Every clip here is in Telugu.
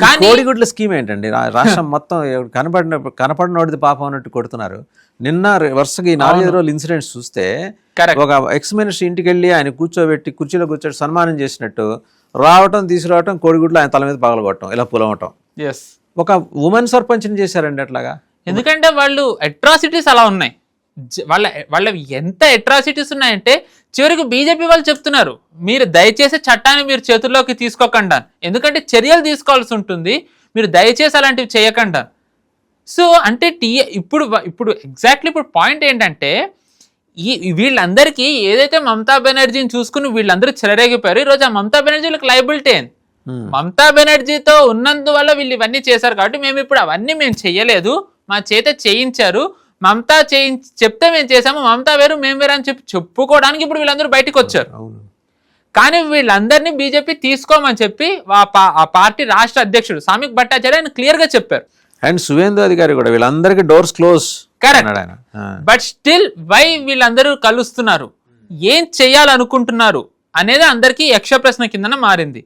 కోడిగుడ్ల స్కీమ్ ఏంటండి? రాష్ట్రం మొత్తం కనపడినోడిది పాపం అన్నట్టు కొడుతున్నారు. నిన్న వరుసగా ఈ 4-5 రోజులు ఇన్సిడెంట్స్ చూస్తే ఒక ఎక్స్ మినిస్టర్ ఇంటికి వెళ్ళి ఆయన కూర్చోబెట్టి కుర్చీలో కూర్చోబెట్టి సన్మానం చేసినట్టు రావటం, తీసుకురావటం, కోడిగుడ్లు ఆయన తల మీద పగలగొట్టడం, ఇలా పులవటం. ఒక ఉమెన్ సర్పంచ్ని చేశారండి అట్లాగా. ఎందుకంటే వాళ్ళు అట్రాసిటీస్ అలా ఉన్నాయి. వాళ్ళ ఎంత అట్రాసిటీస్ ఉన్నాయంటే చివరికి బీజేపీ వాళ్ళు చెప్తున్నారు, మీరు దయచేసి చట్టాన్ని మీరు చేతుల్లోకి తీసుకోకుండా, ఎందుకంటే చర్యలు తీసుకోవాల్సి ఉంటుంది, మీరు దయచేసి అలాంటివి చేయకుండా. సో అంటే ఇప్పుడు ఎగ్జాక్ట్లీ ఇప్పుడు పాయింట్ ఏంటంటే వీళ్ళందరికీ ఏదైతే మమతా బెనర్జీని చూసుకుని వీళ్ళందరూ చెలరేగిపోయారు, ఈరోజు ఆ మమతా బెనర్జీలకు లయబిలిటీ. మమతా బెనర్జీతో ఉన్నందువల్ల వీళ్ళు ఇవన్నీ చేశారు కాబట్టి మేము ఇప్పుడు అవన్నీ మేము చెయ్యలేదు, మా చేత చేయించారు, మమతా చెప్తే మేము చేసాము, మమతా వేరు మేము వేరు అని చెప్పుకోవడానికి ఇప్పుడు వీళ్ళందరూ బయటకు వచ్చారు. కానీ వీళ్ళందరినీ బీజేపీ తీసుకోమని చెప్పి ఆ పార్టీ రాష్ట్ర అధ్యక్షుడు సామిక్ భట్టాచార్య ఆయన క్లియర్ గా చెప్పారు. అండ్ సువేందు అధికారి కూడా వీళ్ళందరికీ doors close. Correct. But still why వీళ్ళందరూ కలుస్తున్నారు, ఏం చెయ్యాలనుకుంటున్నారు అనేది అందరికీ యక్ష ప్రశ్న కిందన మారింది.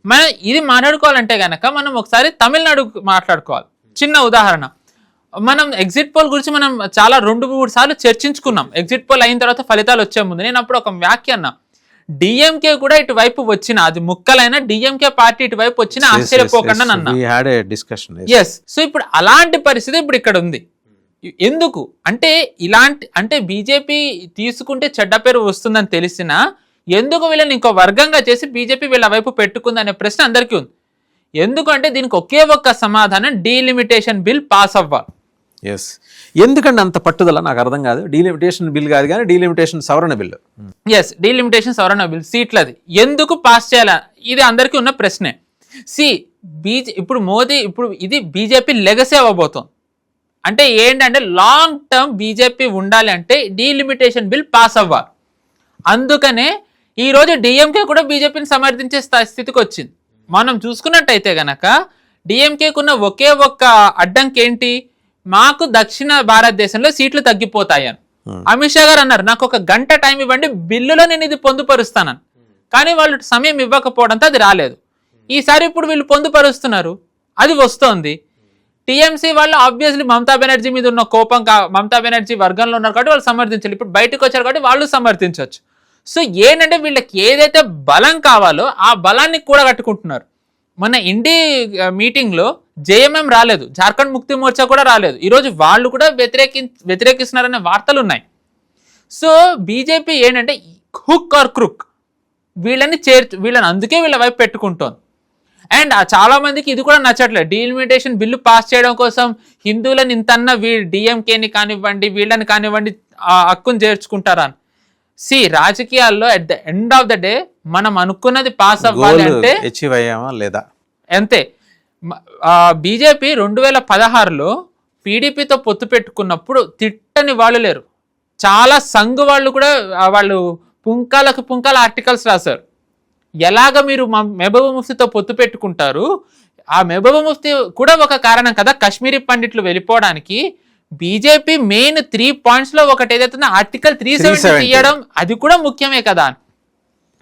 మనం ఇది మాట్లాడుకోవాలంటే గనక మనం ఒకసారి తమిళనాడు మాట్లాడుకోవాలి. చిన్న ఉదాహరణ, మనం ఎగ్జిట్ పోల్ గురించి మనం చాలా 2-3 సార్లు చర్చించుకున్నాం. ఎగ్జిట్ పోల్ అయిన తర్వాత ఫలితాలు వచ్చే ముందు నేను అప్పుడు ఒక వ్యాఖ్య అన్నా, డిఎంకే కూడా ఇటువైపు వచ్చిన, అది ముక్కలైన డిఎంకే పార్టీ ఇటువైపు వచ్చిన ఆశ్చర్యపోకుండా అన్నా. ఎస్. సో ఇప్పుడు అలాంటి పరిస్థితి ఇప్పుడు ఇక్కడ ఉంది. ఎందుకు అంటే బీజేపీ తీసుకుంటే చెడ్డ పేరు వస్తుందని తెలిసినా ఎందుకు వీళ్ళని ఇంకో వర్గంగా చేసి బీజేపీ వీళ్ళ వైపు పెట్టుకుందనే ప్రశ్న అందరికీ ఉంది. ఎందుకంటే దీనికి ఒకే ఒక్క సమాధానం, డీలిమిటేషన్ బిల్ పాస్ అవ్వాలి. ఎస్. ఎందుకంటే అంత పట్టుదల నాకు అర్థం కాదు. డీలిమిటేషన్ బిల్ కాదు కానీ డీలిమిటేషన్ సవరణ బిల్లు. ఎస్, డీలిమిటేషన్ సవరణ బిల్ సీట్లది ఎందుకు పాస్ చేయాలా, ఇది అందరికీ ఉన్న ప్రశ్నే. ఇప్పుడు ఇది బీజేపీ లెగసీ అవ్వబోతోంది. అంటే ఏంటంటే లాంగ్ టర్మ్ బీజేపీ ఉండాలి అంటే డీలిమిటేషన్ బిల్ పాస్ అవ్వాలి. అందుకనే ఈరోజు డిఎంకే కూడా బీజేపీని సమర్థించే స్థితికి వచ్చింది. మనం చూసుకున్నట్టయితే గనక డిఎంకేకున్న ఒకే ఒక్క అడ్డంకి ఏంటి, మాకు దక్షిణ భారతదేశంలో సీట్లు తగ్గిపోతాయని అమిత్ షా గారు అన్నారు, నాకు 1 గంట టైం ఇవ్వండి, బిల్లులో నేను ఇది పొందుపరుస్తానని. కానీ వాళ్ళు సమయం ఇవ్వకపోవడంతో అది రాలేదు. ఈసారి ఇప్పుడు వీళ్ళు పొందుపరుస్తున్నారు, అది వస్తోంది. టీఎంసీ వాళ్ళు ఆబ్వియస్లీ మమతా బెనర్జీ మీద ఉన్న కోపం, మమతా బెనర్జీ వర్గంలో ఉన్నారు కాబట్టి వాళ్ళు సమర్థించాలి. ఇప్పుడు బయటకు వచ్చారు కాబట్టి వాళ్ళు సమర్థించవచ్చు. సో ఏంటంటే వీళ్ళకి ఏదైతే బలం కావాలో ఆ బలాన్ని కూడా కట్టుకుంటున్నారు. మొన్న ఇండి మీటింగ్లో జేఎంఎం రాలేదు, జార్ఖండ్ ముక్తి మోర్చా కూడా రాలేదు. ఈరోజు వాళ్ళు కూడా వ్యతిరేకిస్తున్నారనే వార్తలు ఉన్నాయి. సో బీజేపీ ఏంటంటే హుక్ ఆర్ క్రుక్ వీళ్ళని అందుకే వీళ్ళ వైపు పెట్టుకుంటోంది. అండ్ చాలా మందికి ఇది కూడా నచ్చట్లేదు. డీలిమిటేషన్ బిల్లు పాస్ చేయడం కోసం హిందువులను ఇంతన్న డిఎంకేని కానివ్వండి వీళ్ళని కానివ్వండి హక్కును చేర్చుకుంటారా అని. రాజకీయాల్లో at the end of the day మనం అనుకున్నది పాస్ అవ్వాలి అంటే లేదా అంతే. బీజేపీ 2016లో పీడీపీతో పొత్తు పెట్టుకున్నప్పుడు తిట్టని వాళ్ళు లేరు. చాలా సంఘ్ వాళ్ళు కూడా వాళ్ళు పుంకాల ఆర్టికల్స్ రాశారు. ఎలాగ మీరు మెహబూబా ముఫ్తీతో పొత్తు పెట్టుకుంటారు, ఆ మెహబూబా ముఫ్తీ కూడా ఒక కారణం కదా కాశ్మీరీ పండిట్లు వెళ్ళిపోవడానికి. బీజేపీ మెయిన్ 3 పాయింట్స్ లో ఒకటి ఏదైతే ఆర్టికల్ 370 తీయడం, అది కూడా ముఖ్యమే కదా.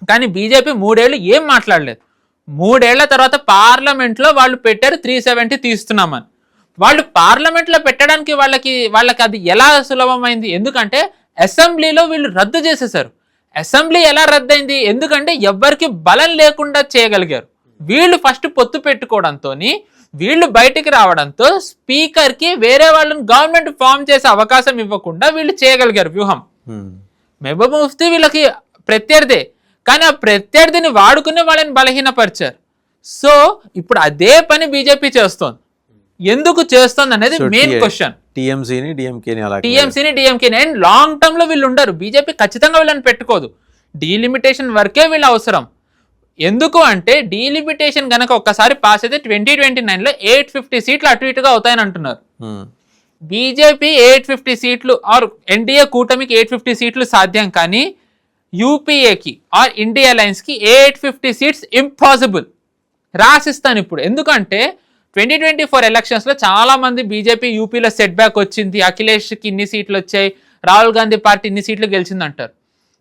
కానీ బీజేపీ 3 ఏళ్ళు ఏం మాట్లాడలేదు. 3 ఏళ్ల తర్వాత పార్లమెంట్ లో వాళ్ళు పెట్టారు 370 తీస్తున్నామని. వాళ్ళు పార్లమెంట్ లో పెట్టడానికి వాళ్ళకి అది ఎలా సులభమైంది, ఎందుకంటే అసెంబ్లీలో వీళ్ళు రద్దు చేసేసారు. అసెంబ్లీ ఎలా రద్దయింది, ఎందుకంటే ఎవ్వరికి బలం లేకుండా చేయగలిగారు. వీళ్ళు ఫస్ట్ పొత్తు పెట్టుకోవడంతో వీళ్ళు బయటికి రావడంతో స్పీకర్ కి వేరే వాళ్ళని గవర్నమెంట్ ఫామ్ చేసే అవకాశం ఇవ్వకుండా వీళ్ళు చేయగలిగారు వ్యూహం. మెహబూబా ముఫ్తీ వీళ్ళకి ప్రత్యర్థే, కానీ ఆ ప్రత్యర్థిని వాడుకుని వాళ్ళని బలహీనపరిచారు. సో ఇప్పుడు అదే పని బీజేపీ చేస్తోంది. ఎందుకు చేస్తోంది అనేది మెయిన్ క్వశ్చన్. టీఎంసీని డిఎంకేని అండ్ లాంగ్ టర్మ్ లో వీళ్ళు ఉండరు. బీజేపీ ఖచ్చితంగా వీళ్ళని పెట్టుకోదు. డీలిమిటేషన్ వరకే వీళ్ళ అవసరం. ఎందుకు అంటే డీలిమిటేషన్ గనక ఒక్కసారి పాస్ అయితే 2029లో 850 సీట్లు అటు ఇటుగా అవుతాయని అంటున్నారు. బీజేపీ 850 సీట్లు ఆర్ ఎన్డీఏ కూటమికి 850 సీట్లు సాధ్యం, కానీ యూపీఏకి ఆర్ ఇండియా అలయన్స్ కి 850 సీట్స్ ఇంపాసిబుల్. రాసిస్తాను ఇప్పుడు. ఎందుకంటే 2024 ఎలక్షన్స్ లో చాలా మంది బీజేపీ యూపీలో సెట్ బ్యాక్ వచ్చింది, అఖిలేష్కి ఇన్ని సీట్లు వచ్చాయి, రాహుల్ గాంధీ పార్టీ ఇన్ని సీట్లు గెలిచింది అంటారు.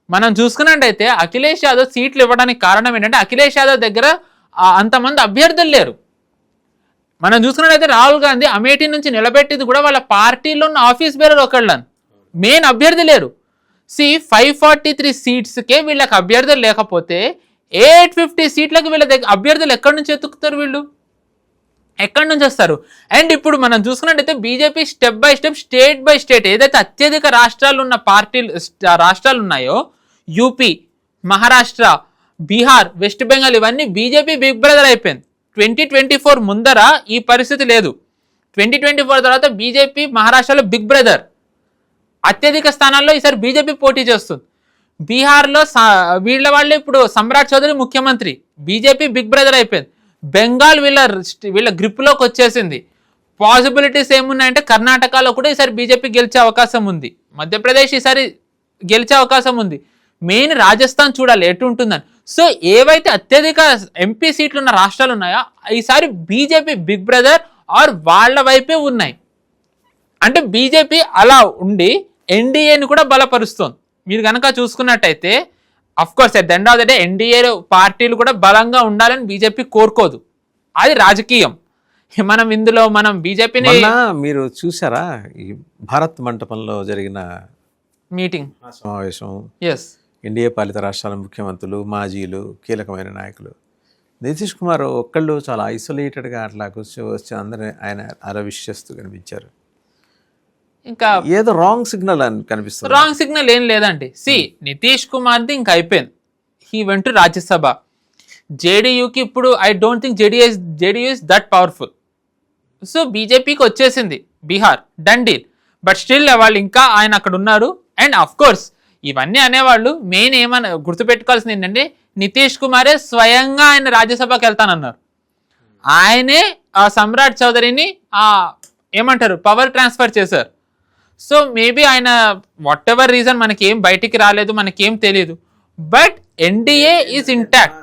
మనం చూసుకున్నట్టయితే అఖిలేష్ యాదవ్ సీట్లు ఇవ్వడానికి కారణం ఏంటంటే అఖిలేష్ యాదవ్ దగ్గర అంతమంది అభ్యర్థులు లేరు. మనం చూసుకున్నట్టయితే రాహుల్ గాంధీ అమేఠీ నుంచి నిలబెట్టింది కూడా వాళ్ళ పార్టీలో ఉన్న ఆఫీస్ బేరర్ ఒకళ్ళని, మెయిన్ అభ్యర్థి లేరు. 543 సీట్స్కే వీళ్ళకి అభ్యర్థులు లేకపోతే 850 సీట్లకు వీళ్ళ దగ్గర అభ్యర్థులు ఎక్కడి నుంచి ఎత్తుకుతారు, వీళ్ళు ఎక్కడి నుంచి వస్తారు? అండ్ ఇప్పుడు మనం చూసుకున్నట్టయితే BJP step by step, state by state ఏదైతే అత్యధిక రాష్ట్రాలు ఉన్న రాష్ట్రాలు ఉన్నాయో, యూపీ, మహారాష్ట్ర, బీహార్, వెస్ట్ బెంగాల్, ఇవన్నీ బీజేపీ బిగ్ బ్రదర్ అయిపోయింది. 2024 ముందర ఈ పరిస్థితి లేదు. 2024 తర్వాత బీజేపీ మహారాష్ట్రలో బిగ్ బ్రదర్, అత్యధిక స్థానాల్లో ఈసారి బీజేపీ పోటీ చేస్తుంది. బీహార్లో వీళ్ళ వాళ్ళే ఇప్పుడు సమ్రాట్ చౌదరి ముఖ్యమంత్రి, బీజేపీ బిగ్ బ్రదర్ అయిపోయింది. బెంగాల్ వీళ్ళ గ్రిప్లోకి వచ్చేసింది. పాసిబిలిటీస్ ఏమున్నాయంటే కర్ణాటకలో కూడా ఈసారి బీజేపీ గెలిచే అవకాశం ఉంది, మధ్యప్రదేశ్ ఈసారి గెలిచే అవకాశం ఉంది. మెయిన్ రాజస్థాన్ చూడాలి ఎటు ఉంటుందని. సో ఏవైతే అత్యధిక ఎంపీ సీట్లు ఉన్న రాష్ట్రాలు ఉన్నాయో ఈసారి బీజేపీ బిగ్ బ్రదర్ ఆర్ వాళ్ళ వైపే ఉన్నాయి. అంటే బీజేపీ అలా ఉండి ఎన్డీఏని కూడా బలపరుస్తోంది. మీరు కనుక చూసుకున్నట్టయితే of course at the end of the day NDA పార్టీలు కూడా బలంగా ఉండాలని బీజేపీ కోరుకోదు, అది రాజకీయం. మనం బీజేపీని మీరు చూసారా ఈ భారత్ మంటపంలో జరిగిన మీటింగ్ సమావేశం? ఎస్, ఎన్డీఏ పాలిత రాష్ట్రాల ముఖ్యమంత్రులు, మాజీలు, కీలకమైన నాయకులు, నితీష్ కుమార్ ఒక్కళ్ళు చాలా ఐసోలేటెడ్గా అట్లా వచ్చి అందరినీ ఆయన అరవిష్ చేస్తూ కనిపించారు. ఇంకా ఏదో రాంగ్ సిగ్నల్ అని కనిపిస్తుంది. రాంగ్ సిగ్నల్ ఏం లేదండి. నితీష్ కుమార్ది ఇంకా అయిపోయింది. He went to Rajya Sabha. జేడీయూకి ఇప్పుడు I don't think JDU is that powerful. So బీజేపీకి వచ్చేసింది Bihar, done deal. But still వాళ్ళు ఇంకా ఆయన అక్కడ ఉన్నారు. అండ్ అఫ్ కోర్స్ ఇవన్నీ అనేవాళ్ళు మెయిన్ ఏమన్నా గుర్తుపెట్టుకోవాల్సింది ఏంటంటే నితీష్ కుమారే స్వయంగా ఆయన రాజ్యసభకి వెళ్తానన్నారు. ఆయనే ఆ సమ్రాట్ చౌదరిని ఏమంటారు పవర్ ట్రాన్స్ఫర్ చేశారు. సో మేబీ ఆయన వాట్ ఎవర్ రీజన్ మనకేం బయటికి రాలేదు, మనకేం తెలియదు. But NDA is intact.